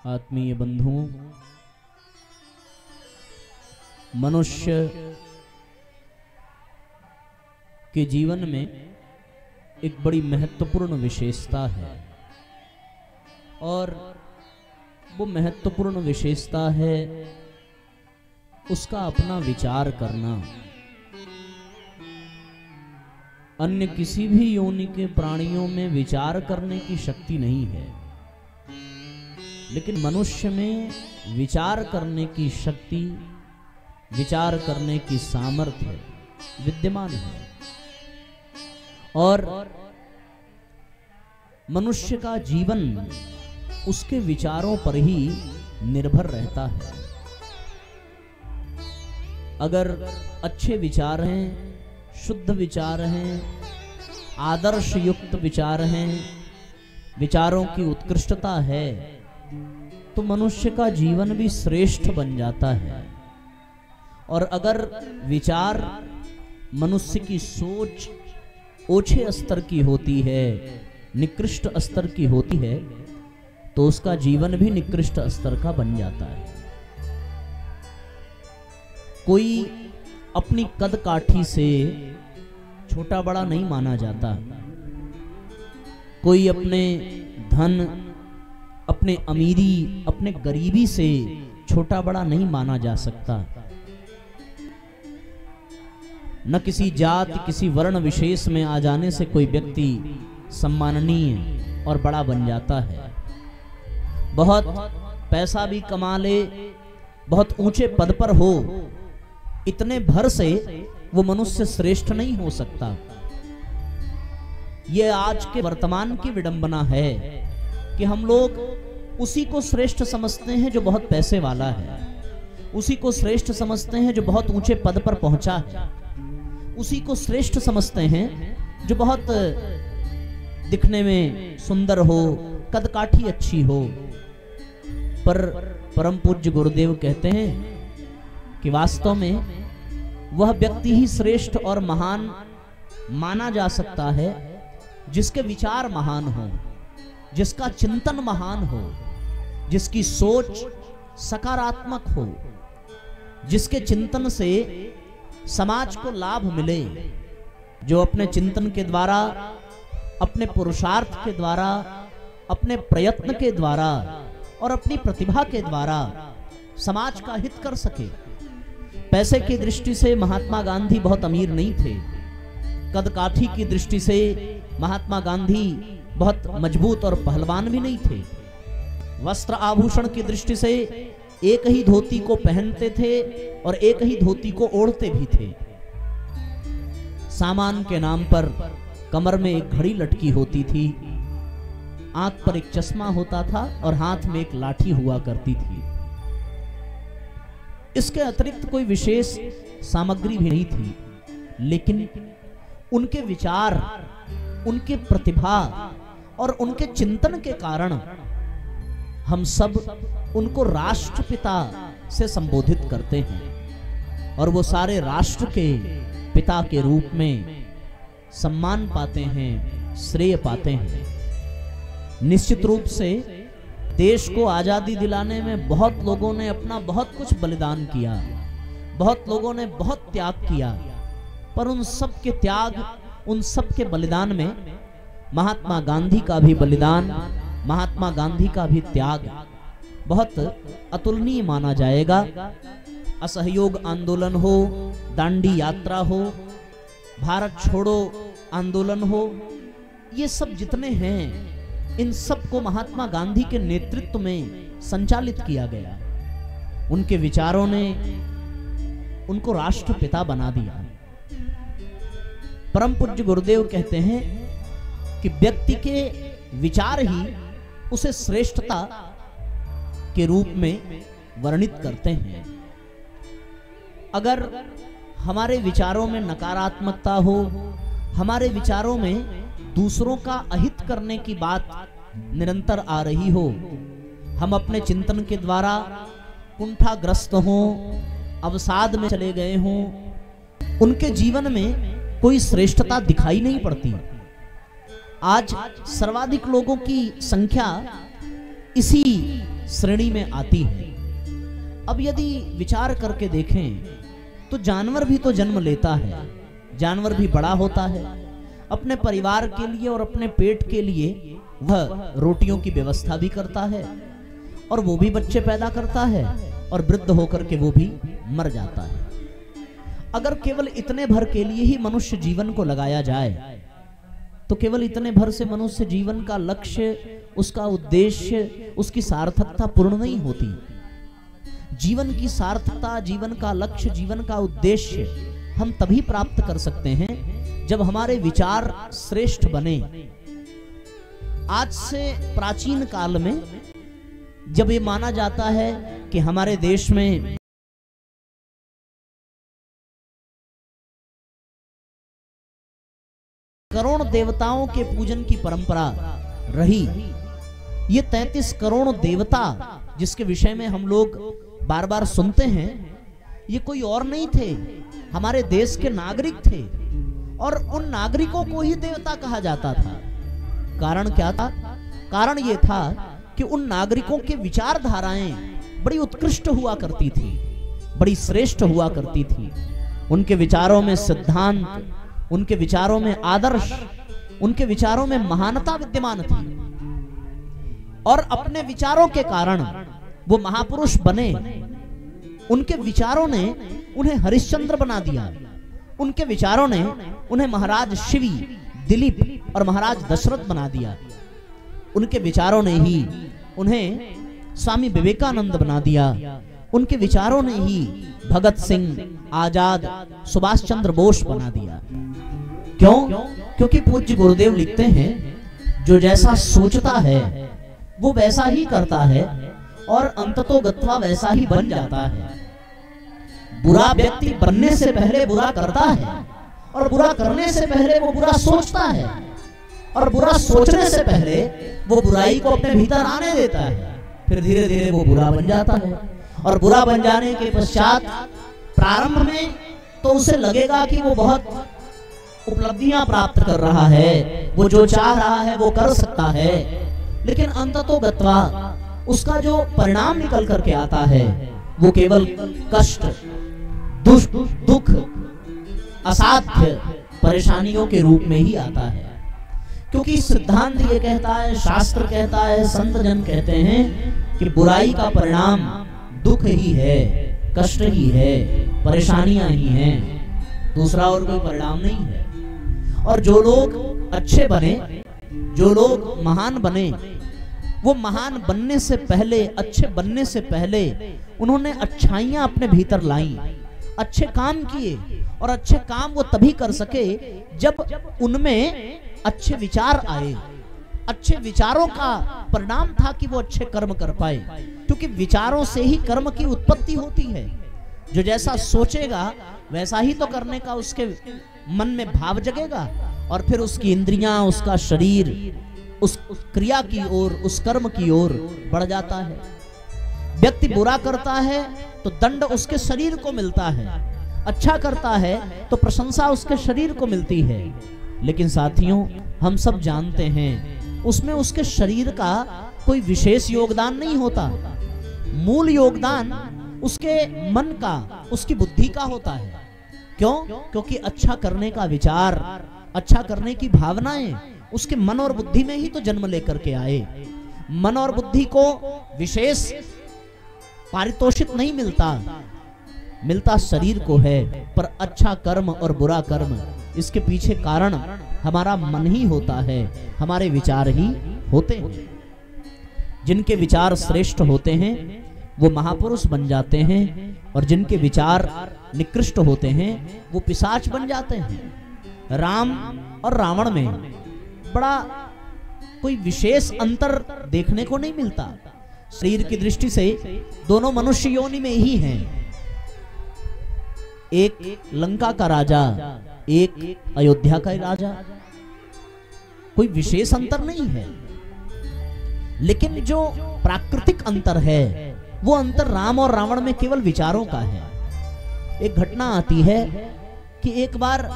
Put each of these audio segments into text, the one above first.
आत्मीय बंधुओं, मनुष्य के जीवन में एक बड़ी महत्वपूर्ण विशेषता है और वो महत्वपूर्ण विशेषता है उसका अपना विचार करना। अन्य किसी भी योनि के प्राणियों में विचार करने की शक्ति नहीं है, लेकिन मनुष्य में विचार करने की शक्ति, विचार करने की सामर्थ्य विद्यमान है। और मनुष्य का जीवन उसके विचारों पर ही निर्भर रहता है। अगर अच्छे विचार हैं, शुद्ध विचार हैं, आदर्श युक्त विचार हैं, विचारों की उत्कृष्टता है, तो मनुष्य का जीवन भी श्रेष्ठ बन जाता है। और अगर विचार मनुष्य की सोच ओछे स्तर की होती है, निकृष्ट स्तर की होती है, तो उसका जीवन भी निकृष्ट स्तर का बन जाता है। कोई अपनी कद काठी से छोटा बड़ा नहीं माना जाता। कोई अपने धन, अपने अमीरी, अपने गरीबी से छोटा बड़ा नहीं माना जा सकता। न किसी जाति, किसी वर्ण विशेष में आ जाने से कोई व्यक्ति सम्माननीय और बड़ा बन जाता है। बहुत पैसा भी कमा ले, बहुत ऊंचे पद पर हो, इतने भर से वो मनुष्य श्रेष्ठ नहीं हो सकता। ये आज के वर्तमान की विडंबना है कि हम लोग उसी को श्रेष्ठ समझते हैं जो बहुत पैसे वाला है, उसी को श्रेष्ठ समझते हैं जो बहुत ऊंचे पद पर पहुंचा है, उसी को श्रेष्ठ समझते हैं जो बहुत दिखने में सुंदर हो, कद काठी अच्छी हो। पर परम पूज्य गुरुदेव कहते हैं कि वास्तव में वह व्यक्ति ही श्रेष्ठ और महान माना जा सकता है जिसके विचार महान हो, जिसका चिंतन महान हो, जिसकी सोच सकारात्मक हो, जिसके चिंतन से समाज को लाभ मिले, जो अपने चिंतन के द्वारा, अपने पुरुषार्थ के द्वारा, अपने प्रयत्न के द्वारा और अपनी प्रतिभा के द्वारा समाज का हित कर सके। पैसे की दृष्टि से महात्मा गांधी बहुत अमीर नहीं थे, कद काठी की दृष्टि से महात्मा गांधी बहुत मजबूत और पहलवान भी नहीं थे, वस्त्र आभूषण की दृष्टि से एक ही धोती को पहनते थे और एक ही धोती को ओढ़ते भी थे। सामान के नाम पर कमर में एक घड़ी लटकी होती थी, आंख पर एक चश्मा होता था और हाथ में एक लाठी हुआ करती थी। इसके अतिरिक्त कोई विशेष सामग्री भी नहीं थी, लेकिन उनके विचार, उनकी प्रतिभा और उनके चिंतन के कारण हम सब उनको राष्ट्रपिता से संबोधित करते हैं और वो सारे राष्ट्र के पिता के रूप में सम्मान पाते हैं, श्रेय पाते हैं। निश्चित रूप से देश को आजादी दिलाने में बहुत लोगों ने अपना बहुत कुछ बलिदान किया, बहुत लोगों ने बहुत त्याग किया, पर उन सब के त्याग, उन सब के बलिदान में महात्मा गांधी का भी बलिदान, महात्मा गांधी का भी त्याग बहुत अतुलनीय माना जाएगा। असहयोग आंदोलन हो, दांडी यात्रा हो, भारत छोड़ो आंदोलन हो, ये सब जितने हैं, इन सब को महात्मा गांधी के नेतृत्व में संचालित किया गया। उनके विचारों ने उनको राष्ट्रपिता बना दिया। परम पूज्य गुरुदेव कहते हैं कि व्यक्ति के विचार ही उसे श्रेष्ठता के रूप में वर्णित करते हैं। अगर हमारे विचारों में नकारात्मकता हो, हमारे विचारों में दूसरों का अहित करने की बात निरंतर आ रही हो, हम अपने चिंतन के द्वारा कुंठाग्रस्त हों, अवसाद में चले गए हों, उनके जीवन में कोई श्रेष्ठता दिखाई नहीं पड़ती। आज सर्वाधिक लोगों की संख्या इसी श्रेणी में आती है। अब यदि विचार करके देखें तो जानवर भी तो जन्म लेता है, जानवर भी बड़ा होता है, अपने परिवार के लिए और अपने पेट के लिए वह रोटियों की व्यवस्था भी करता है, और वो भी बच्चे पैदा करता है, और वृद्ध होकर के वो भी मर जाता है। अगर केवल इतने भर के लिए ही मनुष्य जीवन को लगाया जाए तो केवल इतने भर से मनुष्य जीवन का लक्ष्य, उसका उद्देश्य, उसकी सार्थकता पूर्ण नहीं होती। जीवन की सार्थकता, जीवन का लक्ष्य, जीवन का उद्देश्य हम तभी प्राप्त कर सकते हैं जब हमारे विचार श्रेष्ठ बने। आज से प्राचीन काल में जब ये माना जाता है कि हमारे देश में करोड़ देवताओं के पूजन की परंपरा रही, ये 33 करोड़ देवता जिसके विषय में हम लोग बार बार सुनते हैं, ये कोई और नहीं थे, हमारे देश के नागरिक थे, और उन नागरिकों को ही देवता कहा जाता था। कारण क्या था? कारण ये था कि उन नागरिकों के विचारधाराएं बड़ी उत्कृष्ट हुआ करती थी, बड़ी श्रेष्ठ हुआ करती थी। उनके विचारों में सिद्धांत, उनके विचारों में आदर्श, उनके विचारों में महानता विद्यमान थी, और अपने विचारों के कारण वो महापुरुष बने। उनके विचारों ने उन्हें हरिश्चंद्र बना दिया, उनके विचारों ने उन्हें महाराज शिवी, दिलीप और महाराज दशरथ बना दिया, उनके विचारों ने ही उन्हें स्वामी विवेकानंद बना दिया, उनके विचारों ने ही भगत सिंह, आजाद, सुभाष चंद्र बोस बना दिया। क्यों? क्योंकि पूज्य गुरुदेव लिखते हैं, जो जैसा सोचता है वो वैसा ही करता है, और अंततोगत्वा वैसा ही बन जाता है। बुरा व्यक्ति बनने से पहले बुरा करता है, और बुरा करने से पहले वो बुरा सोचता है, और बुरा सोचने से पहले वो बुराई को अपने भीतर आने देता है, फिर धीरे धीरे वो बुरा बन जाता है। और बुरा बन जाने के पश्चात प्रारंभ में तो उसे लगेगा कि वो बहुत उपलब्धियां प्राप्त कर रहा है, वो जो चाह रहा है वो कर सकता है, लेकिन अंततोगत्वा उसका जो परिणाम निकल करके आता है वो केवल कष्ट, दुख, असाध्य परेशानियों के रूप में ही आता है। क्योंकि सिद्धांत ये कहता है, शास्त्र कहता है, संत जन कहते हैं कि बुराई का परिणाम दुख ही है, कष्ट ही है, परेशानियां ही हैं, दूसरा और कोई परिणाम नहीं है। और जो लोग अच्छे बने, जो लोग महान बने, वो महान बनने से पहले, अच्छे बनने से पहले उन्होंने अच्छाइयां अपने भीतर लाई, अच्छे काम किए, और अच्छे काम वो तभी कर सके जब उनमें अच्छे विचार आए। अच्छे विचारों का परिणाम था कि वो अच्छे कर्म कर पाए, क्योंकि विचारों से ही कर्म की उत्पत्ति होती है। जो जैसा सोचेगा वैसा ही तो करने का उसके मन में भाव जगेगा, और फिर उसकी इंद्रियां, उसका शरीर उस क्रिया की ओर, उस कर्म की ओर बढ़ जाता है। व्यक्ति बुरा करता है तो दंड उसके शरीर को मिलता है, अच्छा करता है तो प्रशंसा उसके शरीर को मिलती है। लेकिन साथियों, हम सब जानते हैं उसमें उसके शरीर का कोई विशेष योगदान नहीं होता। मूल योगदान उसके मन का, उसकी बुद्धि का होता है। क्यों? क्योंकि अच्छा करने का विचार, अच्छा करने की भावनाएं उसके मन और बुद्धि में ही तो जन्म लेकर के आए। मन और बुद्धि को विशेष पारितोषिक नहीं मिलता, मिलता शरीर को है। पर अच्छा कर्म और बुरा कर्म, इसके पीछे कारण हमारा मन ही होता है, हमारे विचार ही होते हैं। जिनके विचार श्रेष्ठ होते हैं वो महापुरुष बन जाते हैं, और जिनके विचार निकृष्ट होते हैं वो पिशाच बन जाते हैं। राम और रावण में बड़ा कोई विशेष अंतर देखने को नहीं मिलता। शरीर की दृष्टि से दोनों मनुष्य योनि में ही हैं। एक लंका का राजा, एक अयोध्या का राजा, कोई विशेष अंतर नहीं है। लेकिन जो प्राकृतिक अंतर है वो अंतर राम और रावण में केवल विचारों का है। एक घटना आती है कि एक बार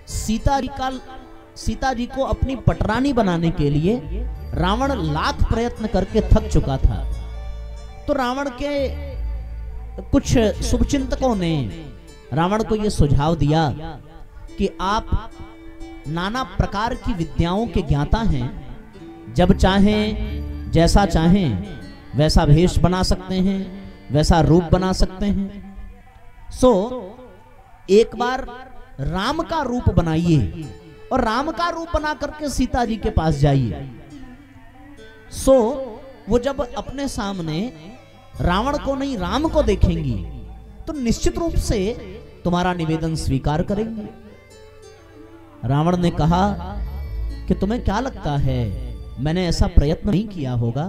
सीता जी को अपनी पटरानी बनाने के लिए रावण लाख प्रयत्न करके थक चुका था। तो रावण के कुछ शुभचिंतकों ने रावण को यह सुझाव दिया कि आप नाना प्रकार की विद्याओं के ज्ञाता हैं, जब चाहें जैसा चाहें वैसा भेष बना सकते हैं, वैसा रूप बना सकते हैं। सो एक बार राम का रूप बनाइए और राम का रूप बना करके सीता जी के पास जाइए। सो वो जब अपने सामने रावण को नहीं राम को देखेंगी तो निश्चित रूप से तुम्हारा निवेदन स्वीकार करेंगे। रावण ने कहा कि तुम्हें क्या लगता है, मैंने ऐसा प्रयत्न नहीं किया होगा,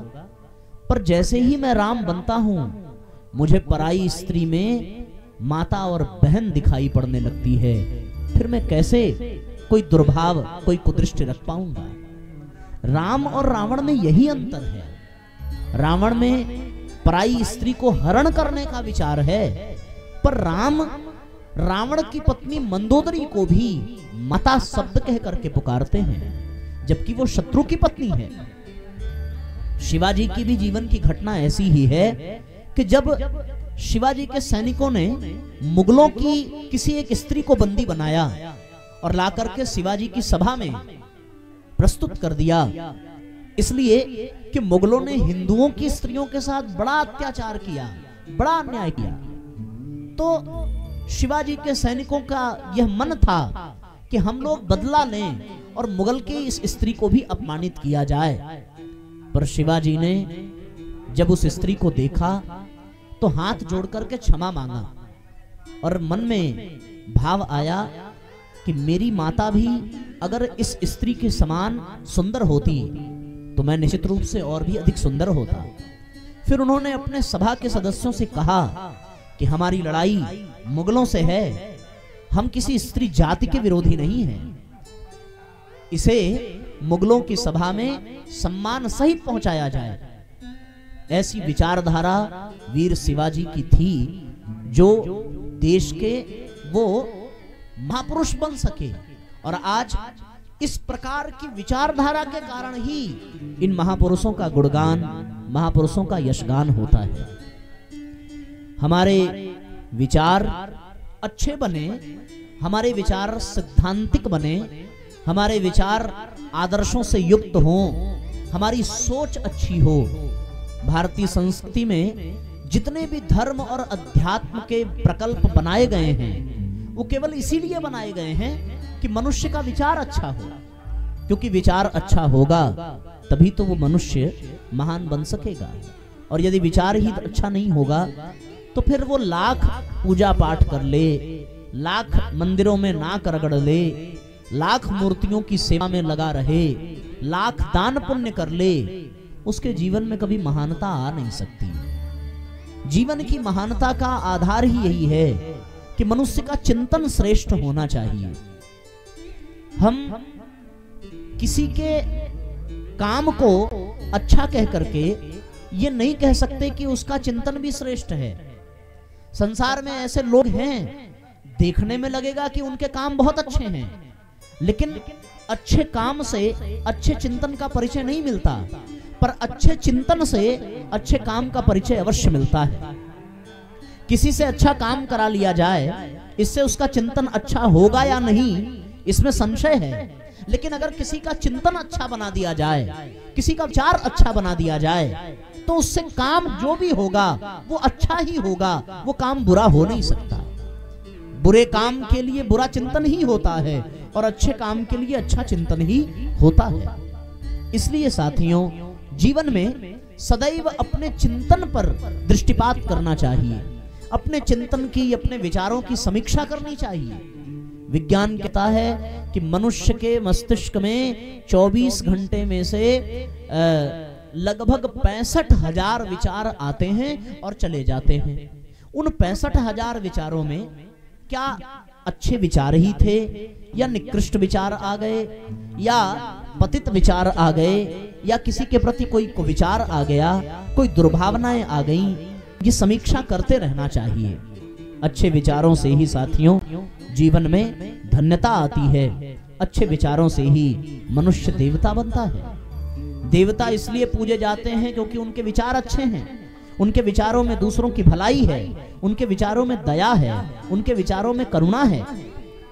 पर जैसे ही मैं राम बनता हूं मुझे पराई स्त्री में माता और बहन दिखाई पड़ने लगती है, फिर मैं कैसे कोई दुर्भाव कोई कुदृष्टि रख पाऊंगा। राम और रावण में यही अंतर है। रावण में पराई स्त्री को हरण करने का विचार है, पर रावण की पत्नी मंदोदरी को भी माता शब्द कह करके पुकारते हैं, जबकि वो शत्रु की पत्नी है। शिवाजी की भी जीवन की घटना ऐसी ही है कि जब शिवाजी के सैनिकों ने मुगलों की किसी एक स्त्री को बंदी बनाया और लाकर के शिवाजी की सभा में प्रस्तुत कर दिया, इसलिए कि मुगलों ने हिंदुओं की स्त्रियों के साथ बड़ा अत्याचार किया, बड़ा अन्याय किया। तो शिवाजी के सैनिकों का यह मन था कि हम लोग बदला लें और मुगल की इस स्त्री को भी अपमानित किया जाए। पर शिवाजी ने जब उस स्त्री को देखा तो हाथ जोड़ करके क्षमा मांगा और मन में भाव आया कि मेरी माता भी अगर इस स्त्री के समान सुंदर होती तो मैं निश्चित रूप से और भी अधिक सुंदर होता। फिर उन्होंने अपने सभा के सदस्यों से कहा कि हमारी लड़ाई मुगलों से है, हम किसी स्त्री जाति के विरोधी नहीं हैं, इसे मुगलों की सभा में सम्मान सहित पहुंचाया जाए। ऐसी विचारधारा वीर शिवाजी की थी जो देश के वो महापुरुष बन सके। और आज इस प्रकार की विचारधारा के कारण ही इन महापुरुषों का गुणगान, महापुरुषों का यशगान होता है। हमारे विचार अच्छे बने, हमारे विचार सिद्धांतिक बने, हमारे विचार आदर्शों से युक्त हों, हमारी सोच अच्छी हो। भारतीय संस्कृति में जितने भी धर्म और अध्यात्म के प्रकल्प बनाए गए हैं वो केवल इसीलिए बनाए गए हैं कि मनुष्य का विचार अच्छा हो, क्योंकि विचार अच्छा होगा तभी तो वो मनुष्य महान बन सकेगा। और यदि विचार ही अच्छा नहीं होगा तो फिर वो लाख पूजा पाठ कर ले, लाख मंदिरों में नाक रगड़ ले, लाख मूर्तियों की सेवा में लगा रहे, लाख दान पुण्य कर ले, उसके जीवन में कभी महानता आ नहीं सकती। जीवन की महानता का आधार ही यही है कि मनुष्य का चिंतन श्रेष्ठ होना चाहिए। हम किसी के काम को अच्छा कह करके ये नहीं कह सकते कि उसका चिंतन भी श्रेष्ठ है। संसार में ऐसे लोग हैं, देखने में लगेगा कि उनके काम बहुत अच्छे हैं, लेकिन अच्छे काम से अच्छे चिंतन का परिचय नहीं मिलता, पर अच्छे चिंतन से अच्छे काम का परिचय अवश्य मिलता है। किसी से अच्छा काम करा लिया जाए, इससे उसका चिंतन अच्छा होगा या नहीं इसमें संशय है, लेकिन अगर किसी का चिंतन अच्छा बना दिया जाए, किसी का विचार अच्छा बना दिया जाए, तो उससे काम जो भी होगा वो अच्छा ही होगा, वो काम बुरा हो नहीं सकता। बुरे काम के लिए बुरा चिंतन ही होता है और अच्छे काम के लिए अच्छा चिंतन ही होता है। इसलिए साथियों, जीवन में सदैव अपने चिंतन पर दृष्टिपात करना चाहिए, अपने चिंतन की, अपने विचारों की समीक्षा करनी चाहिए। विज्ञान कहता है कि मनुष्य के मस्तिष्क में 24 घंटे में से लगभग 65,000 विचार आते हैं और चले जाते हैं। उन 65,000 विचारों में क्या अच्छे विचार ही थे, या निकृष्ट विचार आ गए, या पतित विचार आ गए, या किसी के प्रति कोई विचार आ गया, कोई दुर्भावनाएं आ गई, ये समीक्षा करते रहना चाहिए। अच्छे विचारों से ही साथियों जीवन में धन्यता आती है, अच्छे विचारों से ही मनुष्य देवता बनता है। देवता इसलिए पूजे जाते हैं क्योंकि उनके विचार अच्छे हैं, उनके विचारों में दूसरों की भलाई है, उनके विचारों में दया है, उनके विचारों में करुणा है,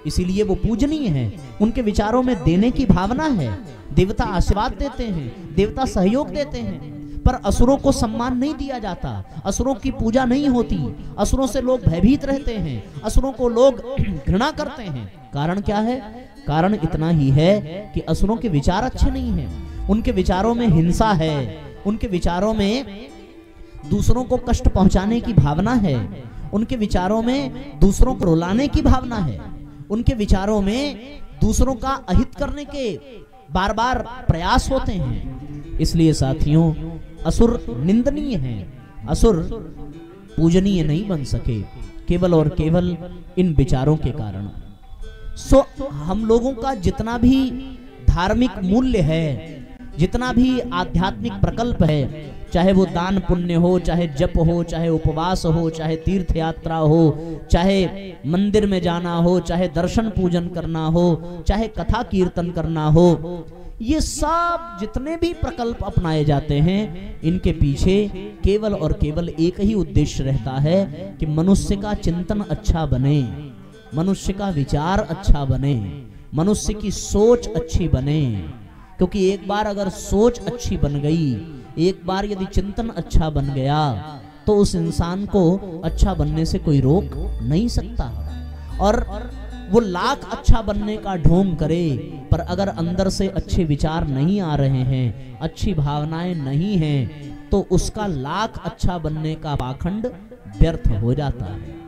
इसीलिए वो पूजनीय है। उनके विचारों में देने की भावना है, देवता आशीर्वाद देते हैं, देवता सहयोग देते हैं। पर असुरों को सम्मान नहीं दिया जाता, असुरों की पूजा नहीं होती, असुरों से लोग भयभीत रहते हैं, असुरों को लोग घृणा करते हैं। कारण क्या है? कारण इतना ही है कि असुरों के विचार अच्छे नहीं हैं, उनके विचारों में हिंसा है, उनके विचारों में दूसरों को कष्ट पहुंचाने की भावना है, उनके विचारों में दूसरों को रुलाने की भावना है, उनके विचारों में दूसरों का अहित करने के बार बार प्रयास होते हैं। इसलिए साथियों, असुर निंदनीय हैं, असुर पूजनीय नहीं बन सके केवल और केवल इन विचारों के कारण। सो हम लोगों का जितना भी धार्मिक मूल्य है, जितना भी आध्यात्मिक प्रकल्प है, चाहे वो दान पुण्य हो, चाहे जप हो, चाहे उपवास हो, चाहे तीर्थ यात्रा हो, चाहे मंदिर में जाना हो, चाहे दर्शन पूजन करना हो, चाहे कथा कीर्तन करना हो, ये सब जितने भी प्रकल्प अपनाए जाते हैं, इनके पीछे केवल और केवल एक ही उद्देश्य रहता है कि मनुष्य का चिंतन अच्छा बने, मनुष्य का विचार अच्छा बने, मनुष्य की सोच अच्छी बने। क्योंकि एक बार अगर सोच अच्छी बन गई, एक बार यदि चिंतन अच्छा बन गया, तो उस इंसान को अच्छा बनने से कोई रोक नहीं सकता। और वो लाख अच्छा बनने का ढोंग करे, पर अगर अंदर से अच्छे विचार नहीं आ रहे हैं, अच्छी भावनाएं नहीं हैं, तो उसका लाख अच्छा बनने का पाखंड व्यर्थ हो जाता है।